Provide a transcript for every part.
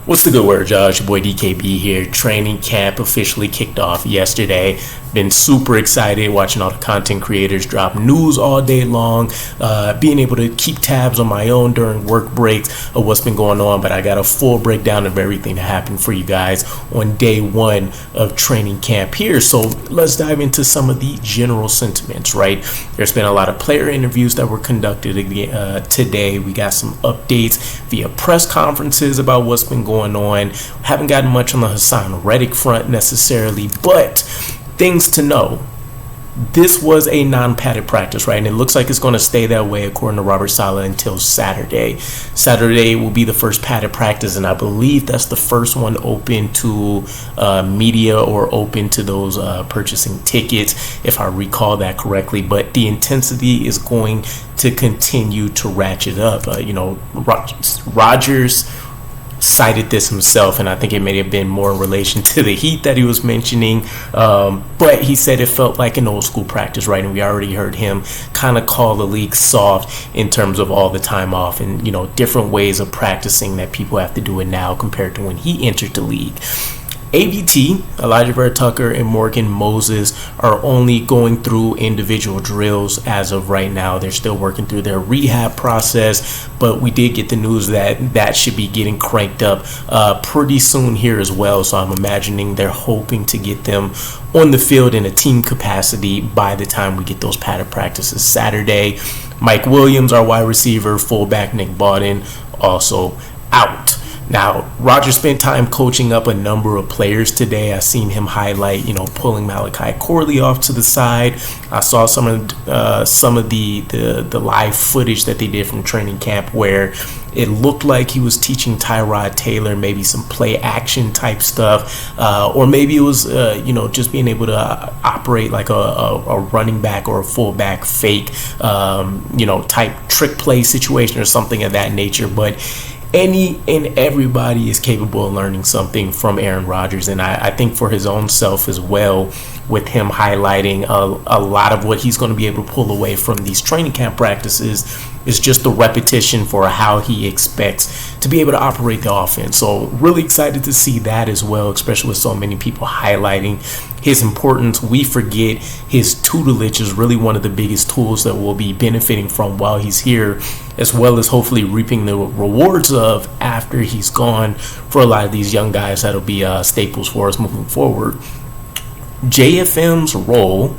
What's the good word, y'all? It's your boy DKB here. Training camp officially kicked off yesterday. Been super excited watching all the content creators drop news all day long, being able to keep tabs on my own during work breaks of what's been going on. But I got a full breakdown of everything that happened for you guys on day one of training camp here. So let's dive into some of the general sentiments, right? There's been a lot of player interviews that were conducted today. We got some updates via press conferences about what's been going on. Haven't gotten much on the Hassan Reddick front necessarily, but things to know. This was a non-padded practice, right? And it looks like it's going to stay that way according to Robert Saleh until Saturday. Saturday will be the first padded practice, and I believe that's the first one open to media or open to those purchasing tickets, if I recall that correctly. But the intensity is going to continue to ratchet up. Rodgers cited this himself, and I think it may have been more in relation to the heat that he was mentioning, but he said it felt like an old school practice, right? And we already heard him kind of call the league soft in terms of all the time off and different ways of practicing that people have to do it now compared to when he entered the league. AVT, Elijah Vera Tucker, and Morgan Moses are only going through individual drills as of right now. They're still working through their rehab process, but we did get the news that should be getting cranked up pretty soon here as well. So I'm imagining they're hoping to get them on the field in a team capacity by the time we get those padded practices Saturday. Mike Williams, our wide receiver, fullback Nick Bawden, also out. Now, Roger spent time coaching up a number of players today. I seen him highlight, pulling Malachi Corley off to the side. I saw some of the live footage that they did from training camp where it looked like he was teaching Tyrod Taylor maybe some play action type stuff, or maybe it was just being able to operate like a running back or a fullback fake, type trick play situation or something of that nature. But any and everybody is capable of learning something from Aaron Rodgers, and I think for his own self as well, with him highlighting a lot of what he's going to be able to pull away from these training camp practices is just the repetition for how he expects to be able to operate the offense. So really excited to see that as well, especially with so many people highlighting his importance. We forget his tutelage is really one of the biggest tools that we'll be benefiting from while he's here, as well as hopefully reaping the rewards of after he's gone for a lot of these young guys that'll be staples for us moving forward. JFM's role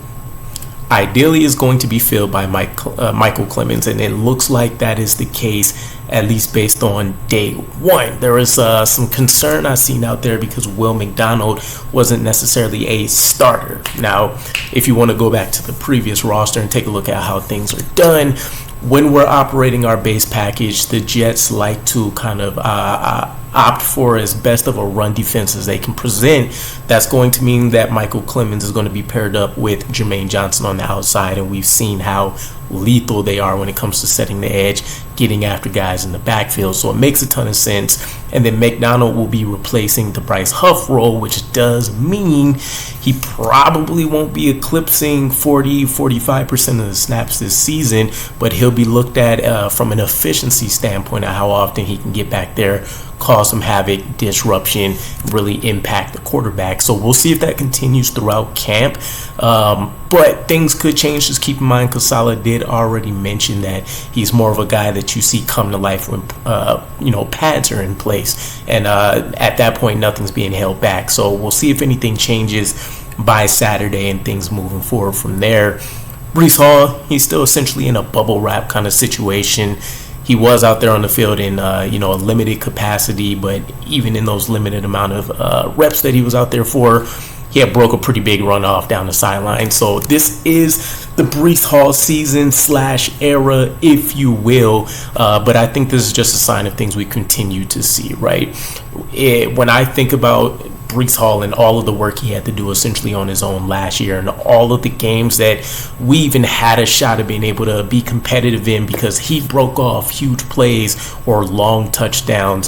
ideally is going to be filled by Michael Clemens, and it looks like that is the case, at least based on day one. There is some concern I've seen out there because Will McDonald wasn't necessarily a starter. Now, if you want to go back to the previous roster and take a look at how things are done, when we're operating our base package, the Jets like to kind of opt for as best of a run defense as they can present. That's going to mean that Michael Clemens is going to be paired up with Jermaine Johnson on the outside, and we've seen how lethal they are when it comes to setting the edge, getting after guys in the backfield. So it makes a ton of sense. And then McDonald will be replacing the Bryce Huff role, which does mean he probably won't be eclipsing 45% of the snaps this season, but he'll be looked at from an efficiency standpoint of how often he can get back there, cause some havoc, disruption, really impact the quarterback. So we'll see if that continues throughout camp. But things could change. Just keep in mind, because Saleh did already mention that he's more of a guy that you see come to life when pads are in place, and at that point nothing's being held back. So we'll see if anything changes by Saturday and things moving forward from there. Breece Hall, he's still essentially in a bubble wrap kind of situation. He was out there on the field in a limited capacity, but even in those limited amount of reps that he was out there for, he had broke a pretty big runoff down the sideline. So this is the Breece Hall season / era, if you will. But I think this is just a sign of things we continue to see, right? When I think about Breece Hall and all of the work he had to do essentially on his own last year, and all of the games that we even had a shot of being able to be competitive in because he broke off huge plays or long touchdowns,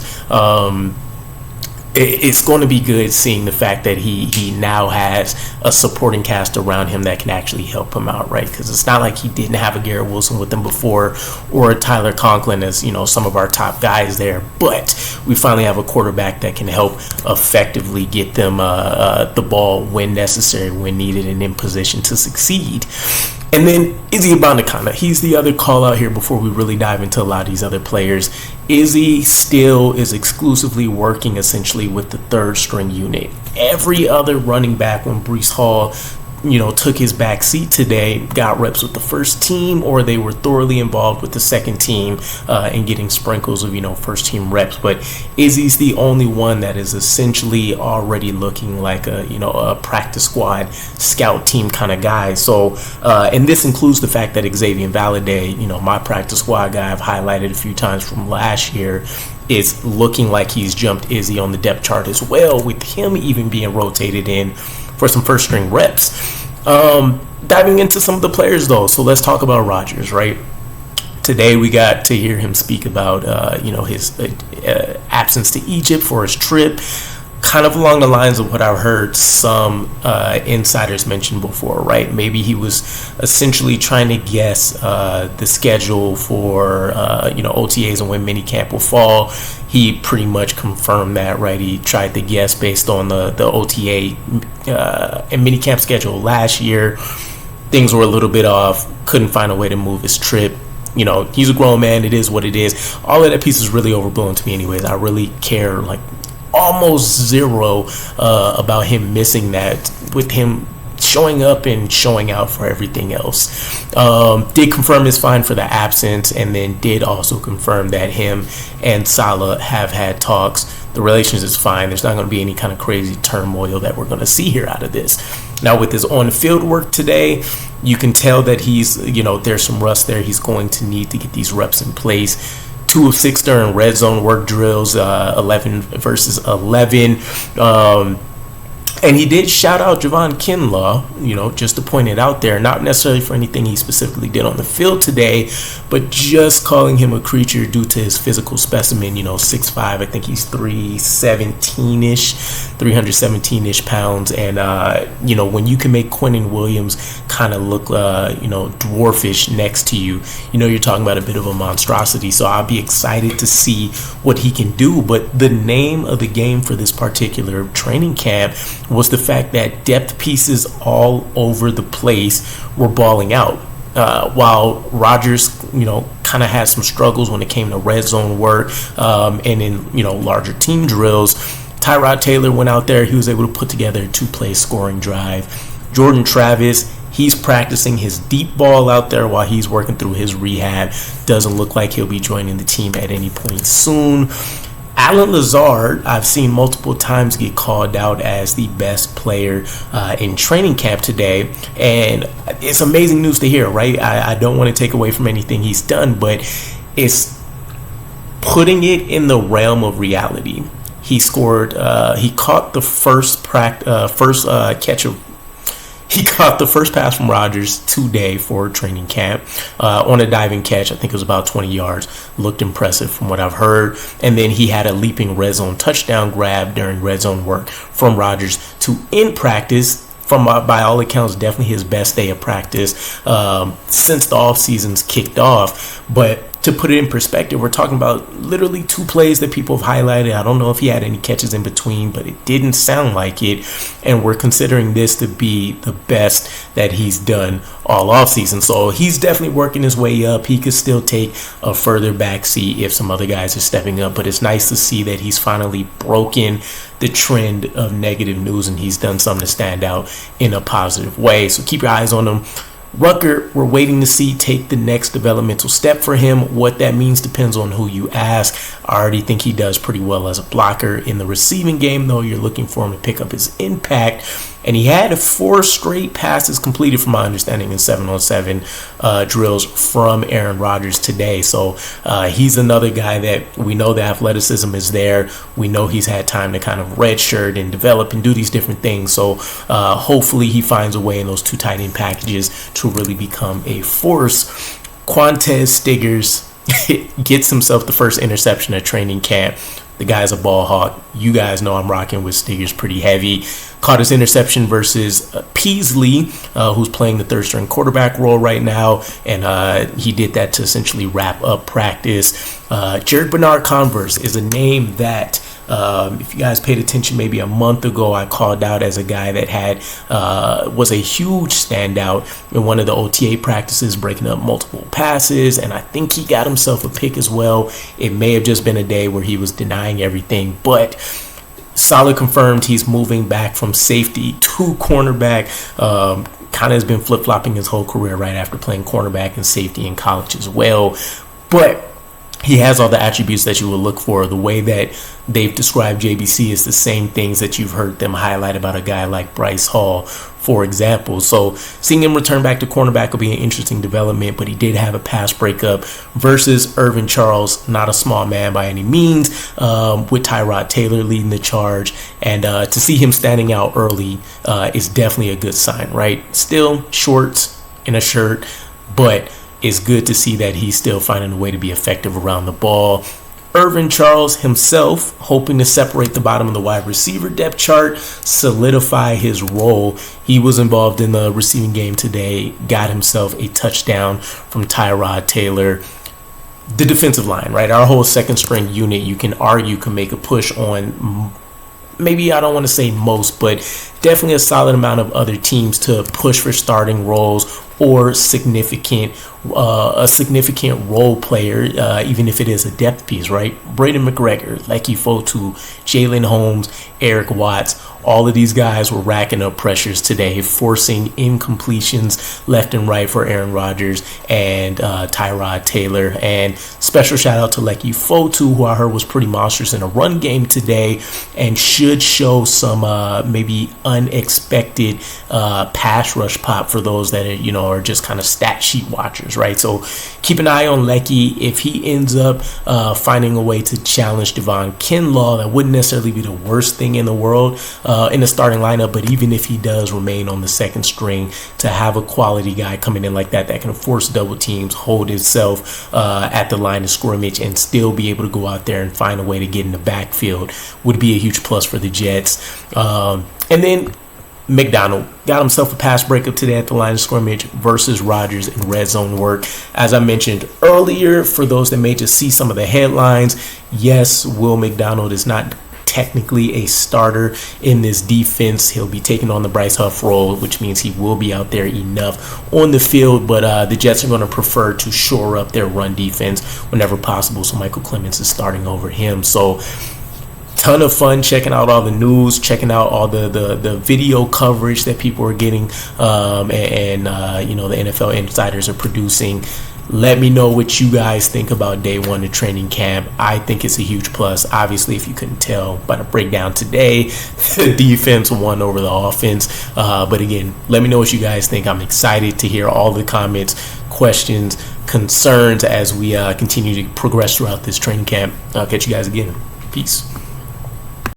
it's going to be good seeing the fact that he now has a supporting cast around him that can actually help him out, right? Because it's not like he didn't have a Garrett Wilson with him before, or a Tyler Conklin as, some of our top guys there. But we finally have a quarterback that can help effectively get them the ball when necessary, when needed, and in position to succeed. And then Izzy Abanikanda, he's the other call out here before we really dive into a lot of these other players. Izzy still is exclusively working essentially with the third string unit. Every other running back, when Breece Hall took his back seat today, got reps with the first team, or they were thoroughly involved with the second team and getting sprinkles of first team reps. But Izzy's the only one that is essentially already looking like a practice squad scout team kind of guy. So and this includes the fact that Xavier Valade, my practice squad guy I've highlighted a few times from last year, is looking like he's jumped Izzy on the depth chart as well, with him even being rotated in for some first string reps. Diving into some of the players though, so let's talk about Rodgers, right? Today we got to hear him speak about his absence to Egypt for his trip, kind of along the lines of what I've heard some insiders mention before, right? Maybe he was essentially trying to guess the schedule for OTAs and when minicamp will fall. He pretty much confirmed that, right? He tried to guess based on the OTA and minicamp schedule last year. Things were a little bit off. Couldn't find a way to move his trip. He's a grown man. It is what it is. All of that piece is really overblown to me anyways. I really care almost zero about him missing that, with him showing up and showing out for everything else. Did confirm his fine for the absence, and then did also confirm that him and Salah have had talks. The relations is fine. There's not going to be any kind of crazy turmoil that we're going to see here out of this. Now, with his on-field work today, you can tell that he's, there's some rust there. He's going to need to get these reps in place. 2 of 6 during red zone work drills, 11 versus 11. And he did shout out Javon Kinlaw, just to point it out there, not necessarily for anything he specifically did on the field today, but just calling him a creature due to his physical specimen, 6'5", I think he's 317-ish pounds. And, when you can make Quinnen Williams kind of look, dwarfish next to you, you're talking about a bit of a monstrosity. So I'll be excited to see what he can do. But the name of the game for this particular training camp was the fact that depth pieces all over the place were balling out. While Rodgers, kind of had some struggles when it came to red zone work and in, larger team drills, Tyrod Taylor went out there. He was able to put together a 2-play scoring drive. Jordan Travis, he's practicing his deep ball out there while he's working through his rehab. Doesn't look like he'll be joining the team at any point soon. Allen Lazard, I've seen multiple times get called out as the best player in training camp today, and it's amazing news to hear, right? I don't want to take away from anything he's done, but it's putting it in the realm of reality. He scored. He caught the first He caught the first pass from Rodgers today for training camp on a diving catch. I think it was about 20 yards. Looked impressive from what I've heard. And then he had a leaping red zone touchdown grab during red zone work from Rodgers to end practice. From by all accounts, definitely his best day of practice since the off season's kicked off. But to put it in perspective, we're talking about literally 2 plays that people have highlighted. I don't know if he had any catches in between, but it didn't sound like it. And we're considering this to be the best that he's done all offseason. So he's definitely working his way up. He could still take a further backseat if some other guys are stepping up. But it's nice to see that he's finally broken the trend of negative news and he's done something to stand out in a positive way. So keep your eyes on him. Rucker, we're waiting to see take the next developmental step for him. What that means depends on who you ask. I already think he does pretty well as a blocker. In the receiving game, though, you're looking for him to pick up his impact. And he had 4 straight passes completed, from my understanding, in 7-on-7 drills from Aaron Rodgers today. So he's another guy that we know the athleticism is there. We know he's had time to kind of redshirt and develop and do these different things. So hopefully he finds a way in those 2 tight end packages to really become a force. Qwan'tez Stiggers gets himself the first interception at training camp. The guy's a ball hawk. You guys know I'm rocking with Stiggers pretty heavy. Caught his interception versus Peasley, who's playing the third string quarterback role right now, and he did that to essentially wrap up practice. Jared Bernard-Converse is a name that, if you guys paid attention maybe a month ago, I called out as a guy that was a huge standout in one of the OTA practices, breaking up multiple passes, and I think he got himself a pick as well. It may have just been a day where he was denying everything, but solid confirmed he's moving back from safety to cornerback. Kind of has been flip-flopping his whole career right after playing cornerback and safety in college as well. But he has all the attributes that you would look for. The way that they've described JBC is the same things that you've heard them highlight about a guy like Bryce Hall, for example. So seeing him return back to cornerback will be an interesting development, but he did have a pass breakup versus Irvin Charles, not a small man by any means, with Tyrod Taylor leading the charge. And to see him standing out early is definitely a good sign, right? Still shorts and a shirt, but it's good to see that he's still finding a way to be effective around the ball. Irvin Charles himself hoping to separate the bottom of the wide receiver depth chart, solidify his role. He was involved in the receiving game today, got himself a touchdown from Tyrod Taylor. The defensive line, right? Our whole second string unit, you can argue, can make a push on, maybe I don't want to say most, but definitely a solid amount of other teams to push for starting roles or a significant role player, even if it is a depth piece, right? Braden McGregor, Lecky Fotu, Jalen Holmes, Eric Watts, all of these guys were racking up pressures today, forcing incompletions left and right for Aaron Rodgers and Tyrod Taylor. And special shout out to Lecky Fotu, who I heard was pretty monstrous in a run game today and should show some maybe unexpected pass rush pop for those that are just kind of stat sheet watchers, right? So keep an eye on Lecky. If he ends up finding a way to challenge Devon Kinlaw, that wouldn't necessarily be the worst thing in the world in the starting lineup, but even if he does remain on the second string, to have a quality guy coming in like that can force double teams, hold himself at the line of scrimmage, and still be able to go out there and find a way to get in the backfield would be a huge plus for the Jets. And then McDonald got himself a pass breakup today at the line of scrimmage versus Rodgers in red zone work. As I mentioned earlier, for those that may just see some of the headlines, yes, Will McDonald is not technically a starter in this defense. He'll be taking on the Bryce Huff role, which means he will be out there enough on the field, but the Jets are going to prefer to shore up their run defense whenever possible, so Michael Clemens is starting over him. So ton of fun checking out all the news, checking out all the video coverage that people are getting, and the NFL insiders are producing. Let me know what you guys think about day one of training camp. I think it's a huge plus. Obviously, if you couldn't tell by the breakdown today, the defense won over the offense. But again, let me know what you guys think. I'm excited to hear all the comments, questions, concerns as we continue to progress throughout this training camp. I'll catch you guys again. Peace.